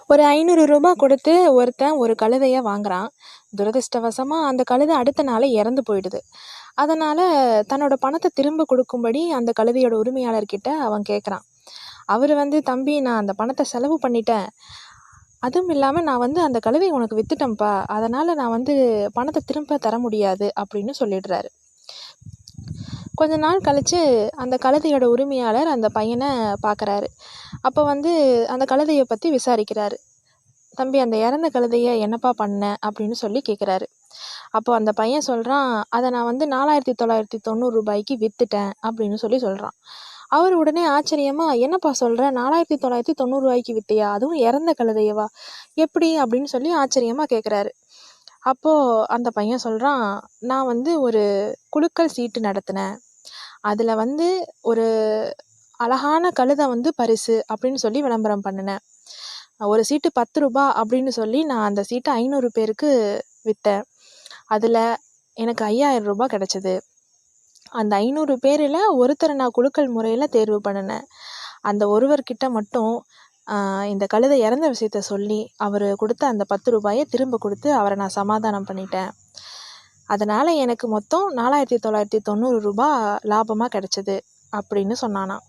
ஒரு 500 ரூபா கொடுத்து ஒருத்தன் ஒரு கழுதைய வாங்குறான். துரதிர்ஷ்டவசமா அந்த கழுதை அடுத்த நாளே இறந்து போயிடுது. அதனால தன்னோட பணத்தை திரும்ப கொடுக்கும்படி அந்த கழுதையோட உரிமையாளர்கிட்ட அவன் கேட்குறான். அவர் தம்பி நான் அந்த பணத்தை செலவு பண்ணிட்டேன், அதுவும் இல்லாமல் நான் அந்த கழுதையை உனக்கு வித்துட்டேன்ப்பா, அதனால் நான் பணத்தை திரும்ப தர முடியாது அப்படின்னு சொல்லிடுறாரு. கொஞ்ச நாள் கழித்து அந்த கழுதையோட உரிமையாளர் அந்த பையனை பார்க்குறாரு. அப்போ அந்த கழுதையை பற்றி விசாரிக்கிறாரு. தம்பி அந்த இறந்த கழுதையை என்னப்பா பண்ண அப்படின்னு சொல்லி கேட்குறாரு. அப்போ அந்த பையன் சொல்கிறான், அதை நான் 4990 ரூபாய்க்கு விற்றுட்டேன் அப்படின்னு சொல்கிறான். அவர் உடனே ஆச்சரியமா, என்னப்பா சொல்கிற, 4990 ரூபாய்க்கு வித்தியா, அதுவும் இறந்த கழுதையவா, எப்படி அப்படின்னு சொல்லி ஆச்சரியமாக கேட்குறாரு. அப்போது அந்த பையன் சொல்கிறான், நான் ஒரு குலுக்கல் சீட்டு நடத்தினேன், அதில் ஒரு அழகான கழுதை பரிசு அப்படின்னு சொல்லி விளம்பரம் பண்ணினேன். ஒரு சீட்டு 10 ரூபா அப்படின்னு சொல்லி நான் அந்த சீட்டை 500 பேருக்கு விற்றேன். அதில் எனக்கு 5000 ரூபா கிடச்சிது. அந்த 500 பேரில் ஒருத்தரை நான் குலுக்கல் முறையில் தேர்வு பண்ணினேன். அந்த ஒருவர்கிட்ட மட்டும் இந்த கழுதை இறந்த விஷயத்த சொல்லி அவர் கொடுத்த அந்த 10 ரூபாயை திரும்ப கொடுத்து அவரை நான் சமாதானம் பண்ணிட்டேன். அதனால் எனக்கு மொத்தம் 4990 ரூபா லாபமாக கிடச்சிது அப்படின்னு சொன்னானாம்.